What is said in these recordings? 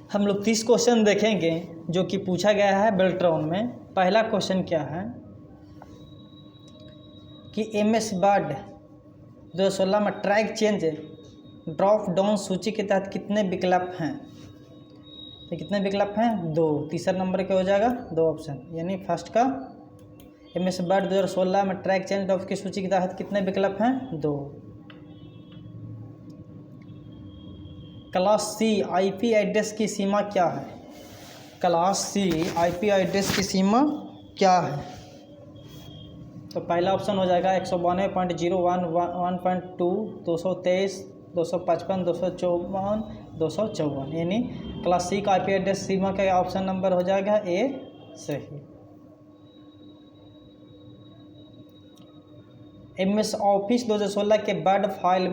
हम लोग 30 क्वेश्चन देखेंगे जो कि पूछा गया है बेल्ट्रॉन में। पहला क्वेश्चन क्या है कि MS वर्ड 2016 में ट्रैक चेंज ड्रॉप डाउन सूची के तहत कितने विकल्प हैं? तो कितने विकल्प हैं? 2। तीसरा नंबर क्या हो जाएगा? 2 ऑप्शन, यानी फर्स्ट का MS वर्ड 2016 में ट्रैक चेंज ड्रॉप की सूची के तहत कितने विकल्प हैं? 2। क्लास C IP एड्रेस की सीमा क्या है? क्लास C IP एड्रेस की सीमा क्या है? तो पहला ऑप्शन हो जाएगा 192.0.1.2 223 255 254 254, यानी क्लास C का IP एड्रेस सीमा का ऑप्शन नंबर हो जाएगा ए सही। MS ऑफिस 2016 के वर्ड फाइल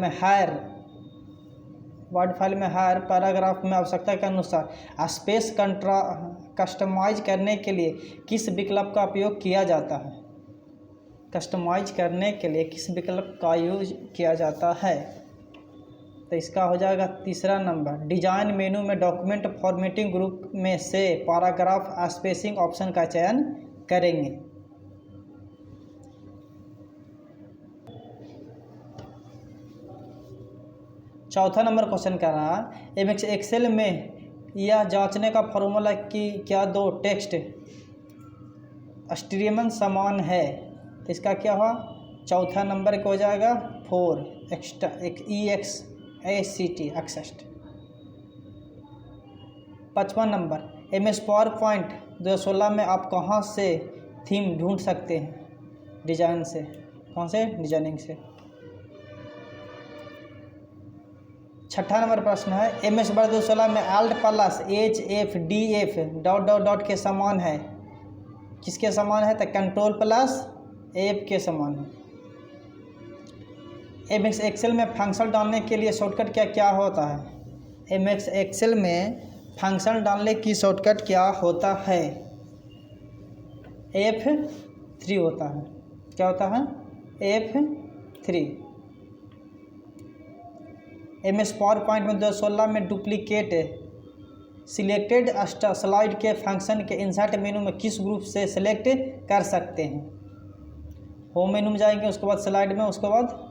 में हायर पैराग्राफ में आवश्यकता के अनुसार स्पेस कस्टमाइज करने के लिए किस विकल्प का उपयोग किया जाता है? कस्टमाइज करने के लिए किस विकल्प का यूज किया जाता है? तो इसका हो जाएगा तीसरा नंबर। डिजाइन मेनू में डॉक्यूमेंट फॉर्मेटिंग ग्रुप में से पैराग्राफ स्पेसिंग ऑप्शन का चयन करेंगे। चौथा नंबर क्वेश्चन कर रहा है MS एक्सेल में यह जांचने का फॉर्मूला कि क्या दो टेक्स्ट स्ट्रीमन समान है, तो इसका क्या हुआ? चौथा नंबर को हो जाएगा 4 extra EXACT एक्सेस्ट। 55 number MS PowerPoint 2016 में आप कहाँ से थीम ढूंढ सकते हैं? डिजाइन से। कौन से? डिजाइनिंग से। छठा नंबर प्रश्न है MS वर्ड 2016 में ALT प्लस HFDF ... के समान है। किसके समान है? तो कंट्रोल प्लस F के समान है। MS एक्सेल में फंक्शन डालने के लिए शॉर्टकट क्या होता है? MS एक्सेल में फंक्शन डालने की शॉर्टकट क्या होता है? F3 होता है। क्या होता है? F3। MS पावरपॉइंट में 2016 में डुप्लीकेट सिलेक्टेड स्लाइड के फंक्शन के इंसर्ट मेनू में किस ग्रुप से सिलेक्ट कर सकते हैं? होम मेनू में जाएंगे, उसके बाद स्लाइड में, उसके बाद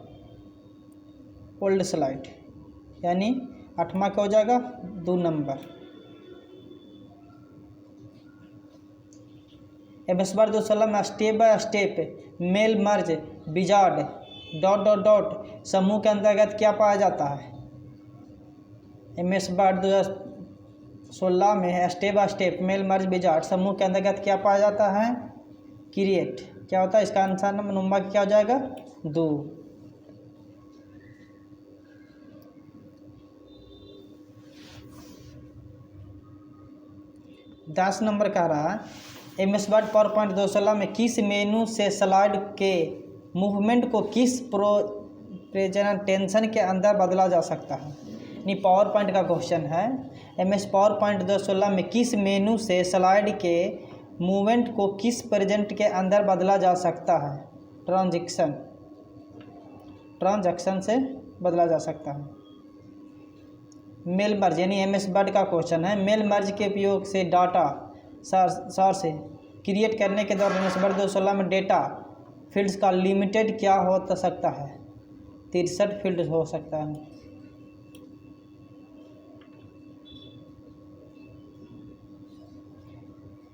ओल्ड स्लाइड, यानी 8वां का हो जाएगा 2 नंबर। MS वर्ड 2016 में step by step mail merge wizard ... समूह के अंतर्गत क्या पाया जाता है? MS वर्ड 2016 में step by step mail merge wizard समूह के अंतर्गत क्या पाया जाता है? क्रिएट। क्या होता है? इसका आंसर नंबर क्या हो जाएगा? 2। दस नंबर का रहा है MS वर्ड पावरपॉइंट 2016 में किस मेनू से स्लाइड के मूवमेंट को किस प्रेजेंटेशन के अंदर बदला जा सकता है? यानी पावर पॉइंट का क्वेश्चन है। MS पावर पॉइंट 2016 में किस मेनू से स्लाइड के मूवमेंट को किस प्रेजेंट के अंदर बदला जा सकता है? ट्रांजैक्शन से बदला जा सकता है। मेल मर्ज, यानी MS वर्ड का क्वेश्चन है। मेल मर्ज के उपयोग से डाटा सोर्स क्रिएट करने के दौरान MS वर्ड 2016 में डेटा फील्ड्स का लिमिटेड क्या हो सकता है? 63 फील्ड हो सकता है।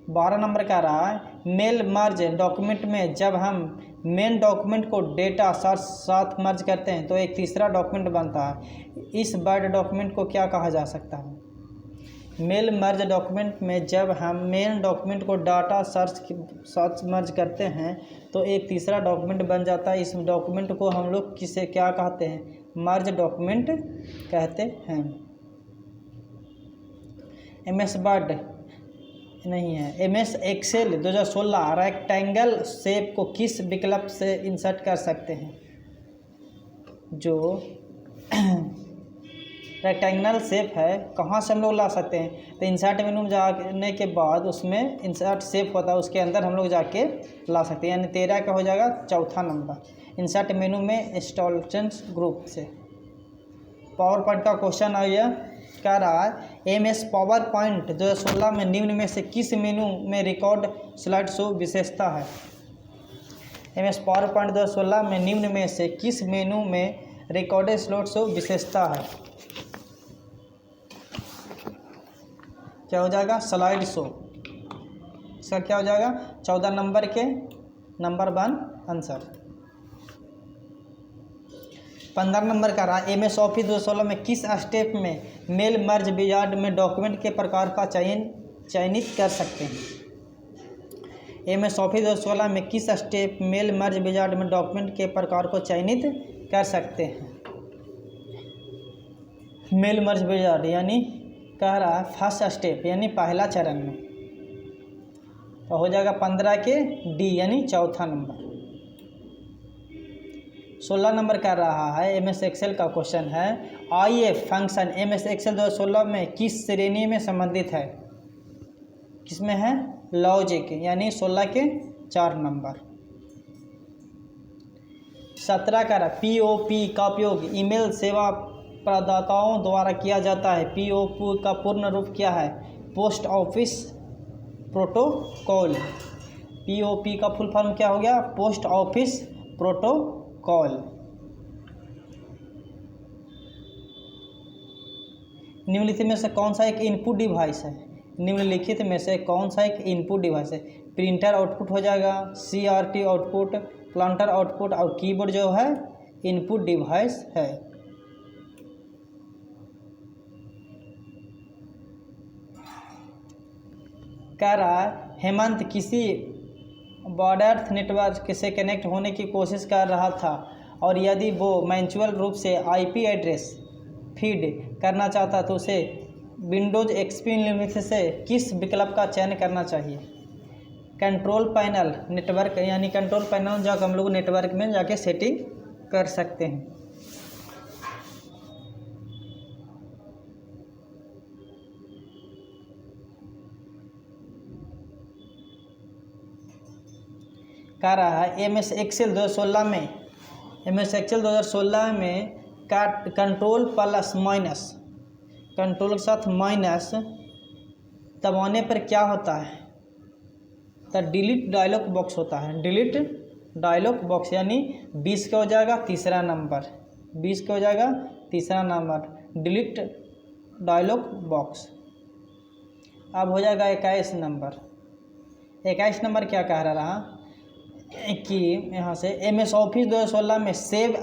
बारह नंबर का रहा है मेल मर्ज डॉक्यूमेंट में जब हम मेन डॉक्यूमेंट को डेटा साथ मर्ज करते हैं तो एक तीसरा डॉक्यूमेंट बनता है। इस वर्ड डॉक्यूमेंट को क्या कहा जा सकता है? मेल मर्ज डॉक्यूमेंट में जब हम मेन डॉक्यूमेंट को डाटा साथ मर्ज करते हैं तो एक तीसरा डॉक्यूमेंट बन जाता है। इस डॉक्यूमेंट को हम लोग किसे क्या कहते हैं? मर्ज डॉक्यूमेंट कहते हैं। MS वर्ड नहीं है। MS एक्सेल 2016 रेक्टेंगल शेप को किस विकल्प से इंसर्ट कर सकते हैं? जो रेक्टेंगल शेप है कहाँ से हम लोग ला सकते हैं? तो इंसर्ट मेनू में जाने के बाद उसमें इंसर्ट शेप होता है, उसके अंदर हम लोग जाके ला सकते हैं, यानी 13 का हो जाएगा चौथा नंबर। इंसर्ट मेनू में इंस्टॉलेशंस ग्रुप से। पावर पॉइंट का क्वेश्चन आ गया, कह रहा है MS पावर पॉइंट 2016 में निम्न में से किस मेनू में रिकॉर्ड स्लाइड शो विशेषता है? MS पावर पॉइंट 2016 में निम्न में से किस मेनू में रिकॉर्डेड स्लाइड शो विशेषता है? क्या हो जाएगा? Slide show. इसका क्या हो जाएगा? 14 नंबर के नंबर 1 आंसर। 15 नंबर का रहा MS ऑफिस 2016 में किस स्टेप में मेल मर्ज विजार्ड में डॉक्यूमेंट के प्रकार का चयनित कर सकते हैं? MS ऑफिस 2016 में किस स्टेप मेल मर्ज विजार्ड में डॉक्यूमेंट के प्रकार को चयनित कर सकते हैं? मेल मर्ज विजार्ड यानी कह रहा है फर्स्ट स्टेप यानी पहला चरण में, तो हो जाएगा 15 के D यानी चौथा नंबर। 16 नंबर का रहा है MS एक्सेल का क्वेश्चन है IF फंक्शन MS एक्सेल 2016 में किस श्रेणी में संबंधित है? किसमें है? लॉजिक यानी 16 के 4 नंबर। 17 का रहा POP का उपयोग ईमेल सेवा प्रदाताओं द्वारा किया जाता है। POP का पूर्ण रूप क्या है? Post office protocol. POP का फुल फॉर्म क्या हो गया? Post office protocol. निम्नलिखित में से कौन सा एक इनपुट डिवाइस है? निम्नलिखित में से कौन सा एक इनपुट डिवाइस है? प्रिंटर आउटपुट हो जाएगा, CRT आउटपुट, प्लांटर आउटपुट और कीबोर्ड जो है इनपुट डिवाइस है। कह रहा है हेमंत किसी ब्रॉडबैंड नेटवर्क से कनेक्ट होने की कोशिश कर रहा था और यदि वो मैन्युअल रूप से IP एड्रेस फीड करना चाहता तो उसे विंडोज XP निम्नलिखित से किस विकल्प का चयन करना चाहिए? कंट्रोल पैनल नेटवर्क यानी कंट्रोल पैनल जाकर हम लोग नेटवर्क में जाके सेटिंग कर सकते हैं। कह रहा है MS एक्सेल 2016 में का कंट्रोल प्लस माइनस, कंट्रोल के साथ माइनस दबाने पर क्या होता है? तो डिलीट डायलॉग बॉक्स होता है। डिलीट डायलॉग बॉक्स यानी 20 का हो जाएगा तीसरा नंबर, 20 का हो जाएगा तीसरा नंबर डिलीट डायलॉग बॉक्स। अब हो जाएगा 21 नंबर। 21 नंबर क्या कह रहा कि यहाँ से MS ऑफिस 2016 में सेव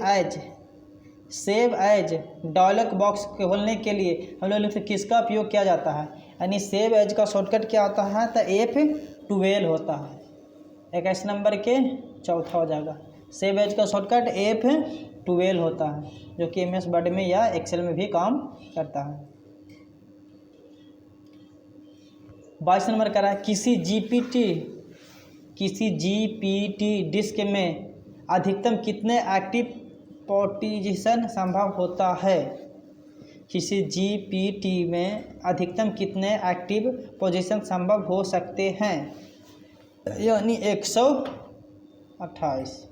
एज डायलॉग बॉक्स खोलने के लिए हम लोग से किसका उपयोग किया जाता है? यानी सेव एज का शॉर्टकट क्या होता है? तो F12 होता है। 21 नंबर के चौथा हो जाएगा। सेव एज का शॉर्टकट F12 होता है जो कि MS वर्ड में या एक्सेल में भी काम करता है। 22 नंबर का रहा है किसी GPT डिस्क में अधिकतम कितने एक्टिव पोजीशन संभव होता है? किसी GPT में अधिकतम कितने एक्टिव पोजीशन संभव हो सकते हैं? यानी 128।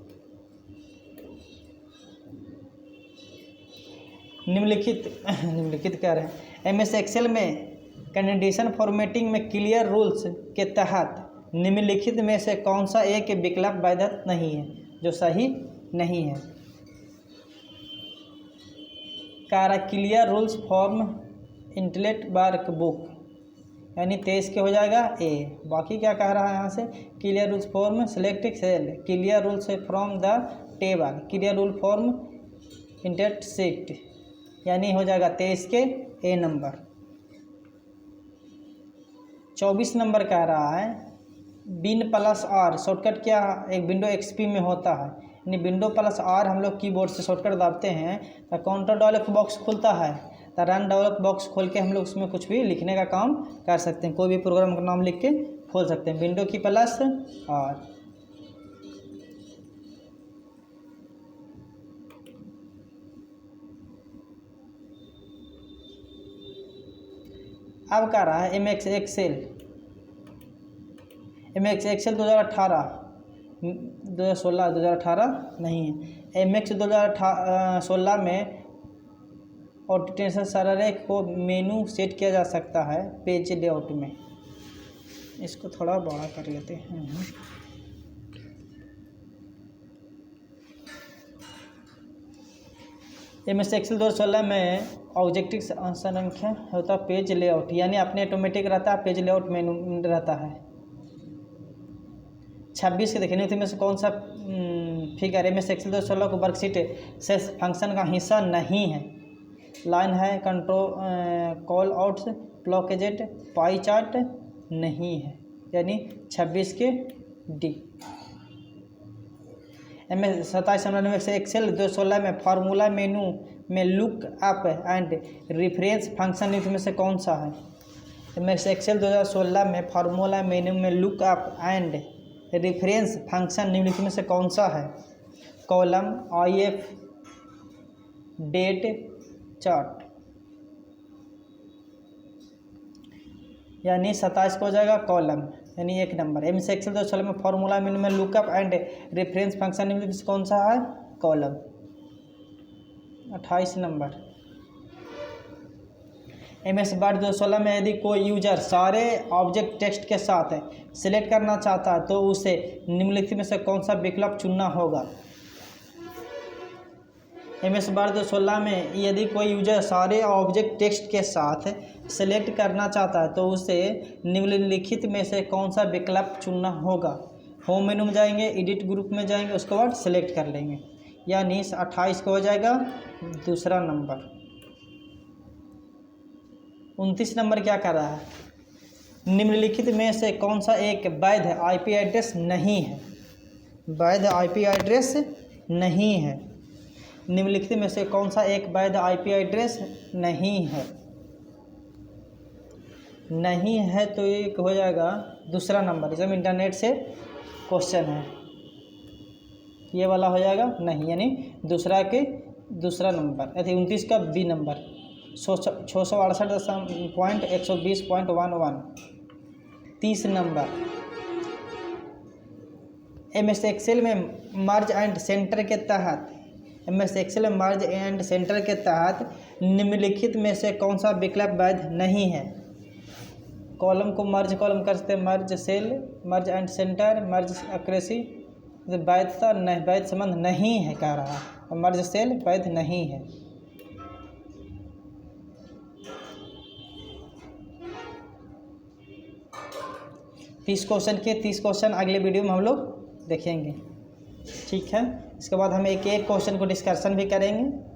निम्नलिखित कह रहे हैं MS एक्सेल में कंडीशन फॉर्मेटिंग में क्लियर रूल्स के तहत निम्नलिखित में से कौन सा एक विकल्प वैध नहीं है, जो सही नहीं है? Clear rules form intellect workbook यानी 23 के हो जाएगा A। बाकी क्या कह रहा है यहाँ से? Clear rules form select cell, clear rules from the table, clear rule form intellect sheet यानी हो जाएगा 23 के A नंबर। 24 नंबर कह रहा है Win+R शॉर्टकट क्या एक विंडो XP में होता है? यानी Win+R हम लोग कीबोर्ड से शॉर्टकट दाबते हैं तो काउंटर डायलॉग बॉक्स खुलता है, तो रन डायलॉग बॉक्स खोल के हम लोग उसमें कुछ भी लिखने का काम कर सकते हैं। कोई भी प्रोग्राम का नाम लिख के खोल सकते हैं। विंडो की प्लस R। अब कह रहा है MS एक्सेल 2018 2016 नहीं है। MS 2016 में ऑटोमेशन सररे को मेनू सेट किया जा सकता है पेज लेआउट में। इसको थोड़ा बड़ा कर लेते हैं। MS एक्सेल 2016 में ऑब्जेक्टिव संख्या होता है पेज लेआउट, यानी अपने ऑटोमेटिक रहता है, पेज लेआउट मेनू रहता है। 26 के देखिए में से कौन सा फिगर MS एक्सेल 2016 को वर्कशीट से फंक्शन का हिस्सा नहीं है। लाइन है, कंट्रोल कॉल आउट्स, ब्लॉकेजेट, पाई चार्ट नहीं है, यानी 26 के डी। MS 27 से एक्सेल 2016 में फार्मूला मेनू में look up and reference function में से कौन सा है। MS एक्सेल 2016 में फार्मूला मेनू में look up and reference function निम्नलिखित में से कौन सा है। कॉलम, IF, डेट, चार्ट, यानी 27 को हो जाएगा कॉलम, यानी 1 नंबर। MS एक्सेल 2016 में फार्मूला मेनू में लुकअप एंड रेफरेंस फंक्शन निम्नलिखित में से कौन सा है। Column, 28 number. MS वर्ड 2016 में यदि कोई यूजर सारे ऑब्जेक्ट टेक्स्ट के साथ सिलेक्ट करना चाहता है तो उसे निम्नलिखित में से कौन सा विकल्प चुनना होगा। MS वर्ड 2016 में यदि कोई यूजर सारे ऑब्जेक्ट टेक्स्ट के साथ सिलेक्ट करना चाहता है तो उसे निम्नलिखित में से कौन सा विकल्प चुनना होगा। होम मेनू में जाएंगे, एडिट ग्रुप में जाएंगे, उसके बाद सिलेक्ट कर लेंगे, यानी 28 को हो जाएगा दूसरा नंबर। 29 नंबर क्या कर रहा है। निम्नलिखित में से कौन सा एक वैध IP एड्रेस नहीं है। वैध IP एड्रेस नहीं है। निम्नलिखित में से कौन सा एक वैध IP एड्रेस नहीं है। नहीं है तो ये हो जाएगा दूसरा नंबर। इसमें इंटरनेट से क्वेश्चन है, ये वाला हो जाएगा नहीं, यानी दूसरा के दूसरा नंबर। यदि 29 का B number 668.120.11। 30 number. MS Excel में मर्ज एंड सेंटर के तहत MS एक्सेल में मर्ज एंड सेंटर के तहत निम्नलिखित में से कौन सा विकल्प वैध नहीं है। कॉलम को मर्ज कॉलम कर सकते हैं, merge cell, merge and centre, merge accuracy. वैधता नहीं, वैध संबंध नहीं है कह रहा है, मर्ज सेल वैध नहीं है। तीस क्वेश्चन अगले वीडियो में हम लोग देखेंगे, ठीक है। इसके बाद हम एक एक क्वेश्चन को डिस्कशन भी करेंगे।